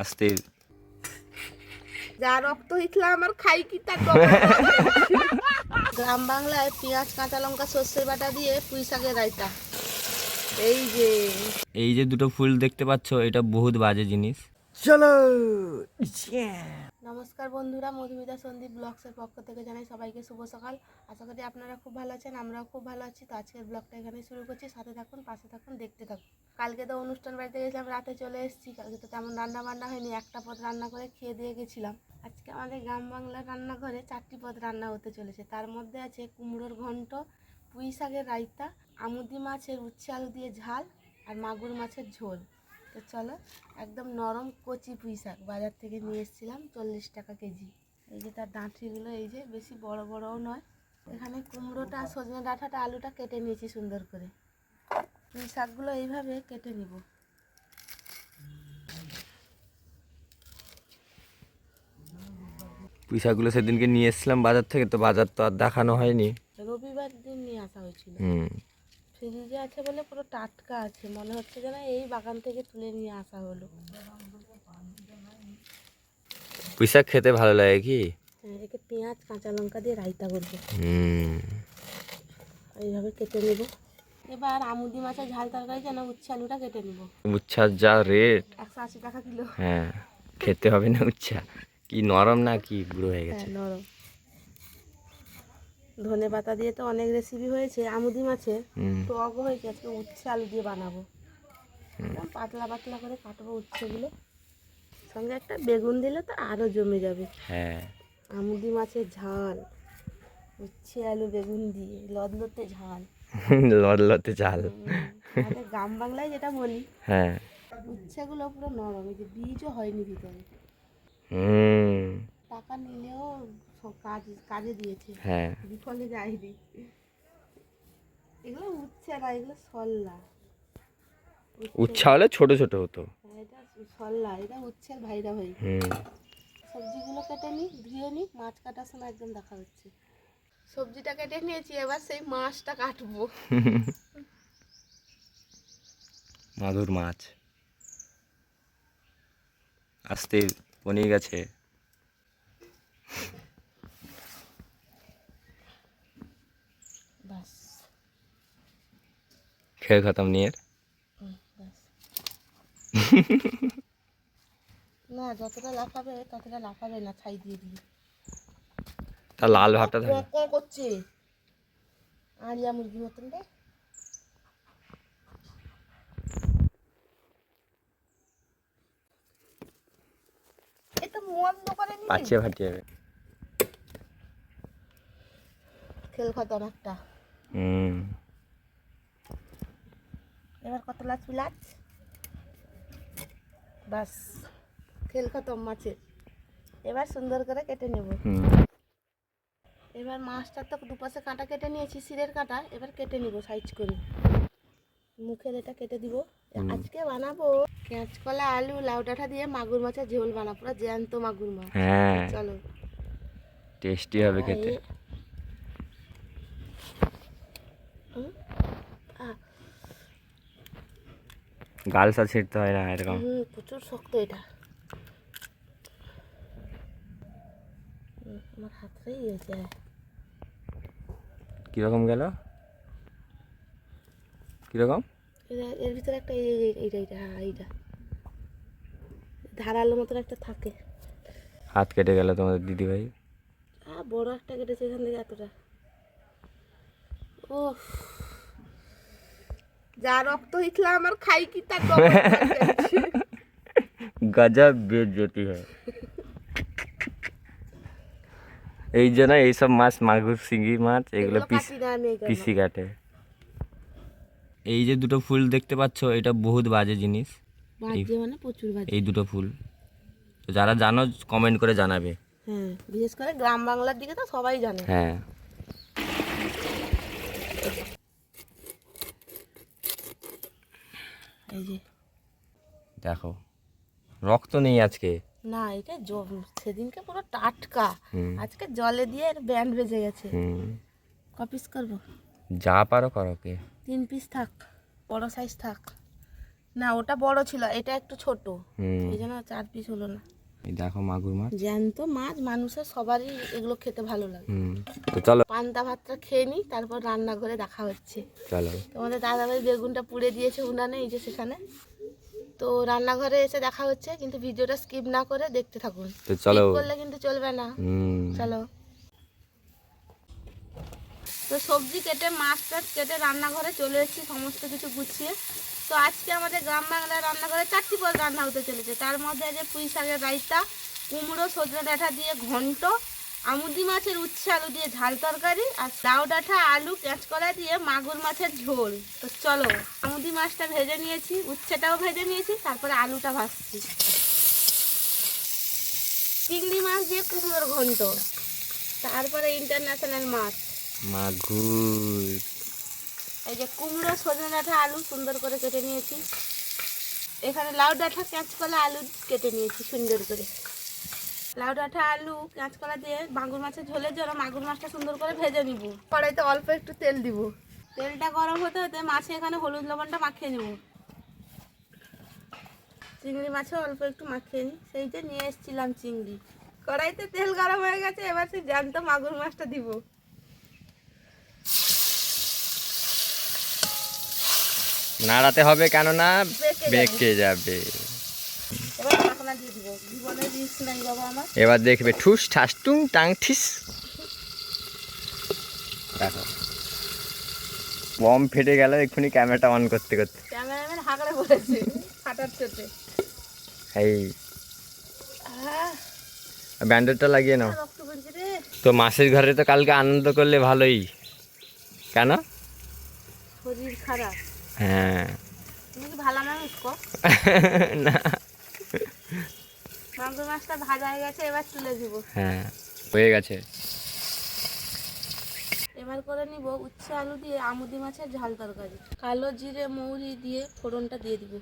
আস্তে যা রক্ত হইছিল আমার খাই কি তা গ্রাম বাংলায় পেঁয়াজ কাঁচা লঙ্কা সর্ষের বাটা দিয়ে পুঁই শাকের রায়তা। এই যে দুটো ফুল দেখতে পাচ্ছ, এটা বহুত বাজে জিনিস। চলো। নমস্কার বন্ধুরা, মধুমিতা সন্দীপ ব্লগসের পক্ষ থেকে জানাই সবাইকে শুভ সকাল। আশা করি আপনারা খুব ভালো আছেন, আমরাও খুব ভালো আছি। তো আজকের ব্লগটা এখানেই শুরু করছি। সাথে থাকুন, পাশে থাকুন, দেখতে থাকুন। কালকে তো অনুষ্ঠান বাড়িতে গেছিলাম, রাতে চলে এসেছি। কালকে তো তেমন রান্না বান্না হয়নি, একটা পদ রান্না করে খেয়ে দিয়ে গেছিলাম। আজকে আমাদের গ্রাম বাংলার রান্নাঘরে 4টি পদ রান্না হতে চলেছে। তার মধ্যে আছে কুমড়োর ঘন্ট, পুঁই শাকের রায়তা, আমুদি মাছের উচ্ছে আলু দিয়ে ঝাল আর মাগুর মাছের ঝোল। তো চলো, একদম নরম কচি পুঁই শাক বাজার থেকে নিয়ে এসেছিলাম, 40 টাকা কেজি। এই যে তার ডাঁটিগুলো, এই যে বেশি বড় বড়ও নয়। এখানে কুমড়োটা, সজনে ডাঁটাটা, আলুটা কেটে নিয়েছি সুন্দর করে। পুঁই শাকগুলো এইভাবে কেটে নিব। পুঁই শাকগুলো সেদিনকে নিয়ে এসেছিলাম বাজার থেকে, তো বাজার তো আর দেখানো হয়নি। রবিবার দিন নিয়ে আসা হয়েছিল। ফ্রিজে আছে বলে পুরো টাটকা আছে, মনে হচ্ছে যেন এই বাগান থেকে তুলে নিয়ে আসা হলো। পুঁই শাক খেতে ভালো লাগে কি? হ্যাঁ, একে পেঁয়াজ কাঁচা লঙ্কা দিয়ে রায়তা করবো। এইভাবে কেটে নেব। এবার আমুদি মাছের ঝাল তরকারি যেন উচ্ছে আলুটা কেটে নেব। উচ্ছার যা রেট, 180 টাকা কিলো। হ্যাঁ খেতে হবে না। উচ্ছা কি নরম না কি বুড়ো হয়ে গেছে? নরম। ধনে পাতা দিয়ে তো অনেক রেসিপি হয়েছে, আমুদি মাছের টক হয়েছে। আজকে উচ্ছে আলু দিয়ে বানাবো। পাতলা পাতলা করে কাটবো উচ্ছেগুলো, সঙ্গে একটা বেগুন দিলে তো আরো জমে যাবে। হ্যাঁ, আমুদি মাছের ঝাল, উচ্ছে আলু বেগুন দিয়ে লদলতে ঝাল। লড়লতে ঝাল। আমাদের গ্রাম বাংলায় যেটা বলি। হ্যাঁ, উচ্ছেগুলো পুরো নরম, এই যে বীজও হয়নি ভিতরে। টাকা নিলেও কাজে দিয়েছে। হ্যাঁ, বিফলে যায়নি। এগুলো উচ্ছে না, এগুলো সল্লা। উচ্ছা হলে ছোট ছোট হতো। এটা সল্লা, এটা উচ্ছের ভাইরা ভাই। সবজিগুলো কেটে নিই, ধুয়ে নিই, মাছ কাটার সময় একদম দেখা হচ্ছে। সবজিটা কেটে নিয়েছি, এবার সেই মাছটা কাটবো। মাগুর মাছ আস্তে বনে গেছে। বাস, খেয়ে খতম নিয়ে। না, যতটা লাফাবে ততটা লাফাবে না, ছাই দিয়ে দিই। তা লাল ভাবটা থাকে। করছে আড়িয়া মুরগির মতন রে। এটা মন্দ করে নি, পাচিয়ে ফাটিয়ে যাবে। খেল খতম একটা। এবার কত লাচ বিলাচ, বাস খেল খতম মাছের। এবার সুন্দর করে কেটে নেব। এবার মাছটা তো দুপাশে কাঁটা কেটে নিয়েছি, শিরের কাঁটা। এবার কেটে নিব সাইজ করে, মুখের এটা কেটে দিব। আজকে বানাবো কাঁচকলা আলু লাউ ডাঁটা দিয়ে মাগুর মাছের ঝোল বানাবো, পুরো জ্যান্ত মাগুর মাছ। হ্যাঁ, চলো, টেস্টি হবে খেতে। গালসা ছিঁড়তে হয় না এরকম। প্রচুর শক্ত এটা। আমার হাতটাই হয়েছে। কিরকম গেল? কিরকম? এর ভিতরে একটা এইটা এইটা হ্যাঁ এইটা ধারালো মতন একটা থাকে। হাত কেটে গেল তোমাদের দিদি ভাই। হ্যাঁ, বড় একটা কেটেছে এখান থেকে এতটা। ও, যা রক্ত হইছিল আমার খাই কি তা গজব বেজ্জতি হয়। এই জন্য এইসব মাছ, মাগুর শিঙি মাছ, এগুলো পিসি কাটে। এই যে দুটো ফুল দেখতে পাচ্ছ, এটা বহুত বাজে জিনিস। বাজে মানে প্রচুর বাজে। এই দুটো ফুল তো যারা জানো কমেন্ট করে জানাবে। হ্যাঁ, বিশেষ করে গ্রাম বাংলার দিকে তো সবাই জানে। হ্যাঁ, এই যে দেখো রক্ত নেই আজকে। না, এটা সেদিনকে পুরো টাটকা। আজকে জলে দিয়ে এর ব্যান্ড বেজে গেছে। ক পিস করবো? যা পারো করো। কে 3 পিস থাক, বড় সাইজ থাক। না ওটা বড় ছিল, এটা একটু ছোট, হুম এই জন্য 4 পিস হলো না। এই দেখো মাগুর মাছ। জ্যান্ত মাছ মানুষের সবারই এগুলো খেতে ভালো লাগে। তো চলো পান্তা ভাতটা খেয়ে নিই, তারপর রান্না করে দেখা হচ্ছে। চলো। তোমাদের দাদাভাই বেগুনটা পুড়ে দিয়েছে উনানে, এই যে সেখানে। তো রান্নাঘরে এসে দেখা হচ্ছে, কিন্তু ভিডিওটা স্কিপ না করে দেখতে থাকুন। তো চলো। স্কিপ করলে কিন্তু চলবে না। চলো। তো সবজি কেটে মাছ টাছ কেটে রান্নাঘরে চলে এসেছি সমস্ত কিছু গুছিয়ে। তো আজকে আমাদের গ্রাম বাংলার রান্নাঘরে 4টি পদ রান্না হতে চলেছে। তার মধ্যে আছে পুঁই শাকের রায়তা, কুমড়ো সজনে ডাঁটা দিয়ে ঘন্ট, আমুদি মাছের উচ্ছে আলু দিয়ে ঝাল তরকারি, আর লাউ ডাঁটা আলু কাঁচকলা দিয়ে মাগুর মাছের ঝোল। তো চলো, আমুদি মাছটা ভেজে নিয়েছি, উচ্ছেটাও ভেজে নিয়েছি, তারপরে আলুটা ভাজছি। চিংড়ি মাছ দিয়ে কুমড়োর ঘন্ট, তারপরে ইন্টারন্যাশনাল মাছ মাগুর। এই যে কুমড়ো সজনে ডাঁটা আলু সুন্দর করে কেটে নিয়েছি। এখানে লাউ ডাঁটা কাঁচকলা আলু কেটে নিয়েছি সুন্দর করে। লাউ ডাঁটা আলু কাঁচকলা দিয়ে মাগুর মাছের ঝোলের জন্য মাগুর মাছটা সুন্দর করে ভেজে নিব। কড়াইতে অল্প একটু তেল দিব, তেলটা গরম হতে হতে মাছে এখানে হলুদ লবণটা মাখিয়ে নেব। চিংড়ি মাছেও অল্প একটু মাখিয়ে নিই, সেই যে নিয়ে এসেছিলাম চিংড়ি। কড়াইতে তেল গরম হয়ে গেছে, এবার সেই জ্যান্ত মাগুর মাছটা দিব। নাড়াতে হবে, কেননা বেঁকে যাবে। এবার ঢাকনা দিয়ে দিব, জীবনে রিস্ক নাই বাবা আমার। এবার দেখবে ঠুস ঠাস টুং টাং ঠিস। দেখো বম ফেটে গেল এক্ষুনি ক্যামেরাটা অন করতে করতে। ক্যামেরাম্যান হাঁকড়ে পড়েছে ফাটার চোটে। এই ব্যান্ডেডটা লাগিয়ে নাও। রক্ত পড়ছে রে। তো মাসির ঘরে তো কালকে আনন্দ করলে ভালোই, কেন? শরীর খারাপ। হ্যাঁ তুমি কি ভালো মানুষ কো? না মাগুর মাছটা ভাজা হয়ে গেছে, এবার তুলে দিব। হ্যাঁ হয়ে গেছে। এবার করে নিব উচ্ছে আলু দিয়ে আমুদি মাছের ঝাল তরকারি। কালো জিরে মৌরি দিয়ে ফোড়নটা দিয়ে দিব।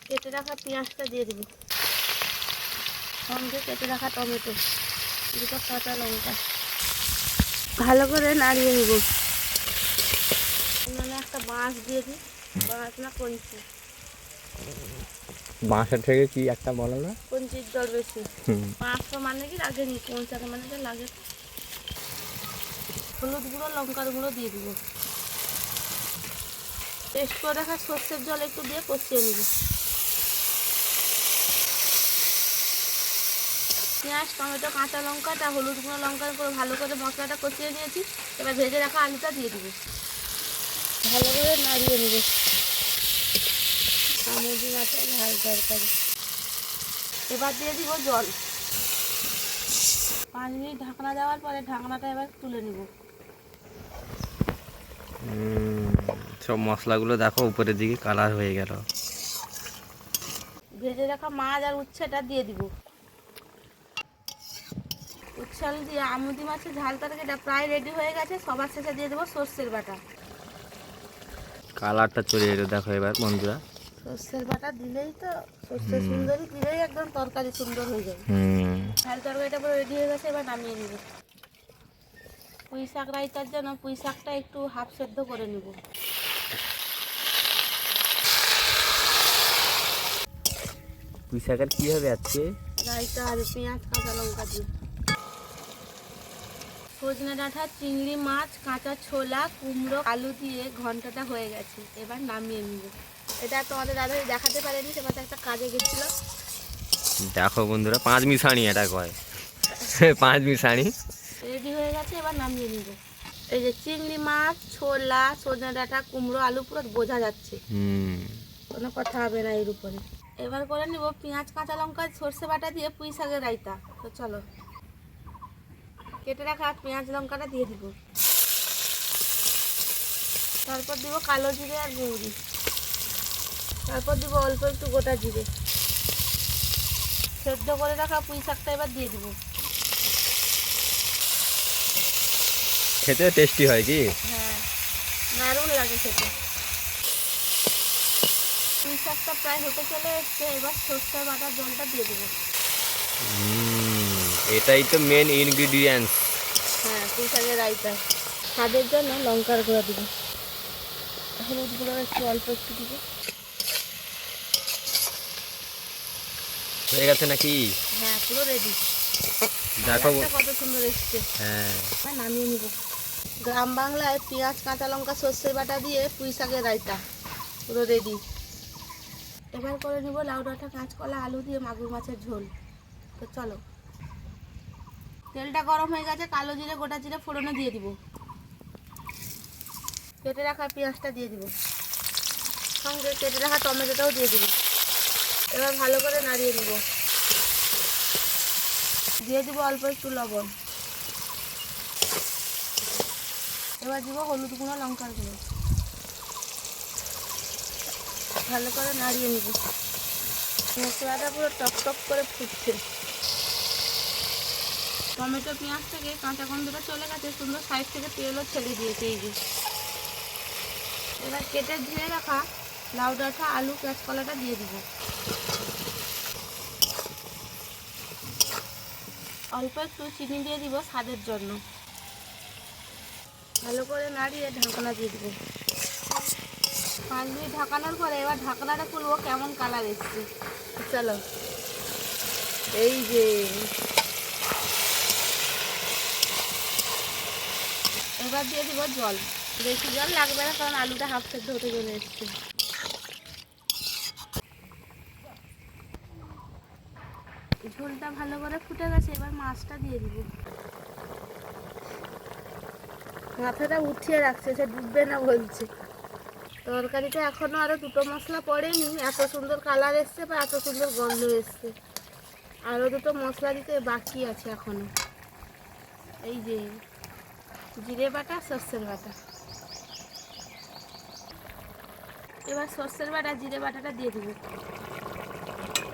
কেটে রাখা পেঁয়াজটা দিয়ে দিব, সঙ্গে কেটে রাখা টমেটো, দুটো কাঁচা লঙ্কা ভালো করে নাড়িয়ে নিব। মানে একটা বাঁশ দিয়ে দিই, বাঁশ না কঞ্চি। বাঁশের থেকে কি একটা বলো না? কঞ্চির জল বেশি। বাঁশ তো মানে কি লাগেনি, কঞ্চার মানে তো লাগে। হলুদ গুঁড়ো লঙ্কার গুঁড়ো দিয়ে দিব। পেস্ট করে রাখা সর্ষের জল একটু দিয়ে কষিয়ে নিব। পেঁয়াজ টমেটো কাঁচা লঙ্কাটা হলুদ গুঁড়ো লঙ্কার করে ভালো করে মশলাটা কষিয়ে নিয়েছি। এবার ভেজে রাখা আলুটা দিয়ে দিব, ভালো করে নাড়িয়ে নিব। আমুদি মাছের ঝাল তরকারি। এবার দিয়ে দিব জল। 5 মিনিট ঢাকনা দেওয়ার পরে ঢাকনাটা এবার তুলে নিব। সব মশলাগুলো দেখো উপরের দিকে কালার হয়ে গেল। ভেজে রাখা মাছ আর উচ্ছেটা দিয়ে দিব। উচ্ছে আলু দিয়ে আমুদি মাছের ঝাল তরকারিটা প্রায় রেডি হয়ে গেছে। সবার শেষে দিয়ে দেবো সর্ষের বাটা। কালারটা চলে এলো দেখো এবার বন্ধুরা। সর্ষের বাটা দিলেই তো, সর্ষের সুন্দরী দিলেই একদম তরকারি সুন্দর হয়ে যাবে। ঝাল তরকারিটা পুরো রেডি হয়ে গেছে, এবার নামিয়ে নিব। পুঁই শাক রায়তার জন্য পুঁই শাকটা একটু হাফ সেদ্ধ করে নিব। পুঁই শাকের কি হবে আজকে? রায়তা আর পেঁয়াজ কাঁচা লঙ্কা দিয়ে। সজনে ডাঁটা চিংড়ি মাছ কাঁচা ছোলা কুমড়ো আলু দিয়ে ঘন্টটা হয়ে গেছে, এবার নামিয়ে নিব। এটা তোমাদের দাদা দেখাতে পারেনি, সেবার একটা কাজে গেছিল। দেখো বন্ধুরা 5 মিশানি এটা কয় 5 মিশানি রেডি হয়ে গেছে, এবার নামিয়ে নিব। এই যে চিংড়ি মাছ ছোলা সজনে ডাঁটা কুমড়ো আলু পুরো বোঝা যাচ্ছে, কোনো কথা হবে না এর উপরে। এবার করে নিব পেঁয়াজ কাঁচা লঙ্কা সর্ষে বাটা দিয়ে পুঁই শাকের রায়তা। তো চলো, কেটে রাখা পেঁয়াজ লঙ্কাটা দিয়ে দিব। তারপর দিব কালো জিরে আর মৌরি। তারপর দিব অল্প একটু গোটা জিরে। সেদ্ধ করে রাখা পুঁই শাকটা এবার দিয়ে দিব। খেতে টেস্টি হয় কি? হ্যাঁ, দারুণ লাগে খেতে। পুঁই শাকটা প্রায় হতে চলে এসছে, এবার সর্ষে বাটার জলটা দিয়ে দেবো। এটাই তো মেন ইনগ্রিডিয়েন্টস। হ্যাঁ, পুঁই শাকের রায়তা। স্বাদের জন্য লঙ্কার গুঁড়া দিব। হলুদগুলো একটু অল্প একটু দিব। হয়ে গেছে নাকি? হ্যাঁ, পুরো রেডি। দেখো কত সুন্দর এসছে। হ্যাঁ, নামিয়ে নিব। গ্রাম বাংলায় পেঁয়াজ, কাঁচা লঙ্কা, সর্ষের বাটা দিয়ে পুঁই শাকের রায়তা পুরো রেডি। এবার করে নেব লাউ ডাঁটা, কাঁচকলা, আলু দিয়ে মাগুর মাছের ঝোল। তো চলো, তেলটা গরম হয়ে গেছে, কালো জিরে, গোটা জিরে ফোড়নে দিয়ে দিব। কেটে রাখা পেঁয়াজটা দিয়ে দিব, সঙ্গে কেটে রাখা টমেটোটাও দিয়ে দিব। এবার ভালো করে নাড়িয়ে নিব। দিয়ে দিব অল্প একটু লবণ। এবার দিব হলুদ গুঁড়ো, লঙ্কার গুঁড়ো। ভালো করে নাড়িয়ে নিব। মশলাটা পুরো টক করে ফুটছে। টমেটো পেঁয়াজ থেকে কাঁচা গন্ধটা চলে গেছে, সুন্দর সাইড থেকে তেলও ছেড়ে দিয়েছে। এই যে এবার কেটে ধুয়ে রাখা লাউ ডাঁটা, আলু, কাঁচকলাটা দিয়ে দিব। অল্প একটু চিনি দিয়ে দিব স্বাদের জন্য। ভালো করে নাড়িয়ে ঢাকনা দিয়ে দিব। 5 মিনিট ঢাকানোর পরে এবার ঢাকনাটা খুলবো, কেমন কালার এসছে। চলো, এই যে এবার দিয়ে দিব জল। বেশি জল লাগবে না, কারণ আলুটা হাফ সেদ্ধ হতে চলে এসছে। ঝোলটা ভালো করে ফুটে গেছে, এবার মাছটা দিয়ে দিব। মাথাটা উঠিয়ে রাখছে, সে ডুববে না বলছে। তরকারিটা এখনো আরো দুটো মশলা পড়েনি, এত সুন্দর কালার এসছে বা এত সুন্দর গন্ধ এসছে। আরো দুটো মশলা দিতে বাকি আছে এখনো। এই যে জিরে বাটা, সর্ষের বাটা। এবার সর্ষের বাটা, জিরে বাটাটা দিয়ে দিব।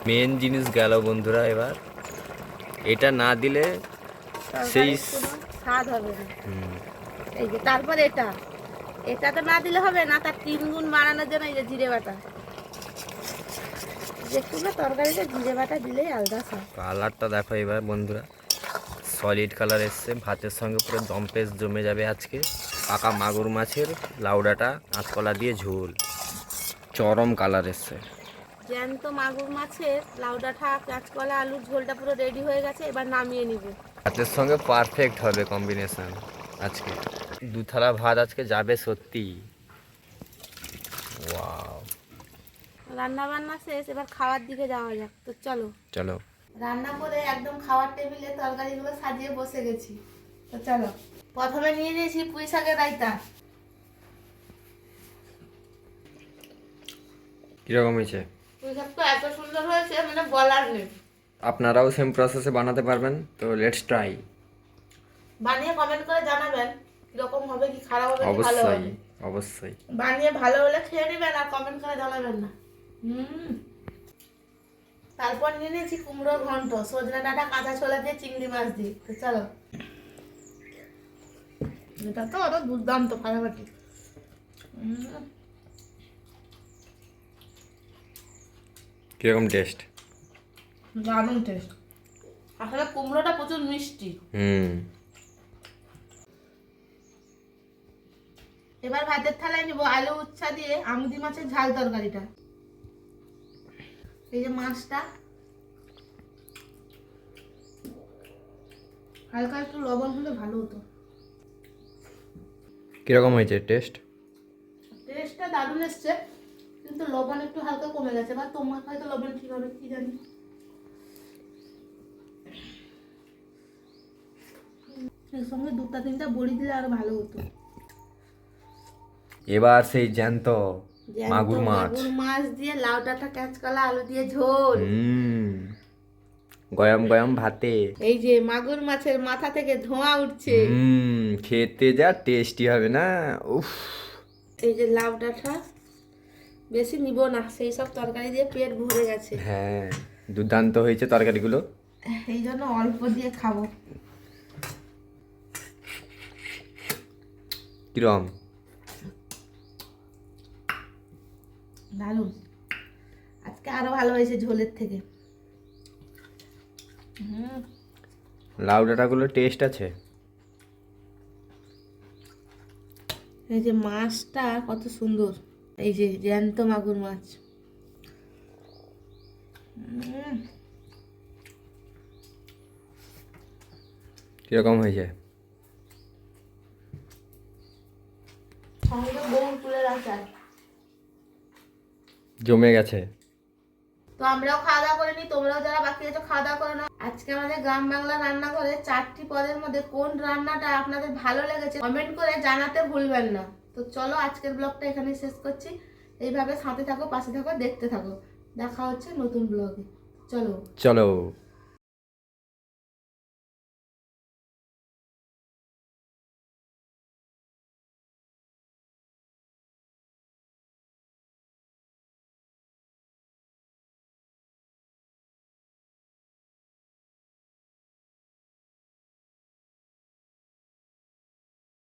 মেন জিনিস গেল বন্ধুরা। এবার এটা না দিলে সেই তরকারির কোনো স্বাদ হবে না। এই যে তারপর এটা তো না দিলে হবে না, তার 3 গুণ বাড়ানোর জন্য এই যে জিরে বাটা। দেখুন না, তরকারিতে জিরে বাটা দিলেই আলাদা স্বাদ। কালারটা দেখো এবার বন্ধুরা, সলিড কালার এসছে। ভাতের সঙ্গে পুরো দমপেশ জমে যাবে আজকে। পাকা মাগুর মাছের লাউ ডাঁটা, কাঁচকলা দিয়ে ঝোল, চরম কালার এসছে। জ্যান্ত মাগুর মাছের লাউ ডাঁটা, কাঁচকলা, আলুর ঝোলটা পুরো রেডি হয়ে গেছে। এবার নামিয়ে নিব। ভাতের সঙ্গে পারফেক্ট হবে কম্বিনেশন আজকে। 2 থালা ভাত আজকে যাবে সত্যি। ওয়াও, রান্না বান্না শেষ, এবার খাওয়ার দিকে যাওয়া যাক। তো চলো, চলো। রান্না করে একদম খাওয়ার টেবিলে তরকারিগুলো সাজিয়ে বসে গেছি। তো চলো, প্রথমে নিয়ে নিয়েছি পুঁই শাকের রায়তা। কীরকম হয়েছে? পুঁই শাকটা এত সুন্দর হয়েছে, মানে বলার নেই। আপনারাও সেম প্রসেসে বানাতে পারবেন, তো লেটস ট্রাই। বানিয়ে কমেন্ট করে জানাবেন কিরকম হবে, কি খারাপ হবে, কি ভালো অবশ্যই হবে। অবশ্যই। বানিয়ে ভালো হলে খেয়ে নেবেন আর কমেন্ট করে জানাবেন না। তারপর নিয়ে নিয়েছি কুমড়োর ঘন্ট, সজনে ডাঁটা, কাঁচা ছোলা দিয়ে, চিংড়ি মাছ দিয়ে। তো চলো, এটা তো আরো দুর্দান্ত ফাটাফাটি। কিরকম টেস্ট? দারুণ টেস্ট। আসলে কুমড়োটা প্রচুর মিষ্টি। এবার ভাতের থালায় নিব আলু উচ্ছা দিয়ে আমুদি মাছের ঝাল তরকারিটা। এই যে মাছটা, হালকা একটু লবণ হলে ভালো হতো। কিরকম হয়েছে টেস্ট? টেস্টটা দারুণ এসছে, কিন্তু লবণ একটু হালকা কমে গেছে, বা তোমার হয়তো লবণ ঠিক হবে, কি জানি। এর সঙ্গে 2-3টা বড়ি দিলে আরো ভালো হতো। এবার সেই জ্যান্ত মাগুর মাছ, মাগুর মাছ দিয়ে লাউ ডাঁটা, কাঁচকলা, আলু দিয়ে ঝোল। গয়ম গয়ম ভাতে। এই যে মাগুর মাছের মাথা থেকে ধোঁয়া উঠছে। খেতে যা টেস্টি হবে না, উফ। এই যে লাউ ডাঁটা বেশি নিব না, সেই সব তরকারি দিয়ে পেট ভরে গেছে। হ্যাঁ, দুর্দান্ত হয়েছে তরকারিগুলো। এই জন্য অল্প দিয়ে খাবো। কিরম? দারুণ। আজকে আরো ভালো হয়েছে ঝোলের থেকে। লাউ ডাঁটাগুলো টেস্ট আছে। এই যে মাছটা কত সুন্দর, এই যে জ্যান্ত মাগুর মাছ। কিরকম হয়েছে? সঙ্গে বউর ফুলের আচার। জমে গেছে। তো আমরাও খাওয়া দাওয়া করে নি, তোমরাও যারা বাকি আছো খাওয়া দাওয়া করে নাও। আজকে আমাদের গ্রাম বাংলা রান্নাঘরে 4টি পদের মধ্যে কোন রান্নাটা আপনাদের ভালো লেগেছে কমেন্ট করে জানাতে ভুলবেন না। তো চলো আজকের ব্লগটা এখানেই শেষ করছি। এইভাবে সাথে থাকো, পাশে থাকো, দেখতে থাকো। দেখা হচ্ছে নতুন ব্লগে। চলো। চলো।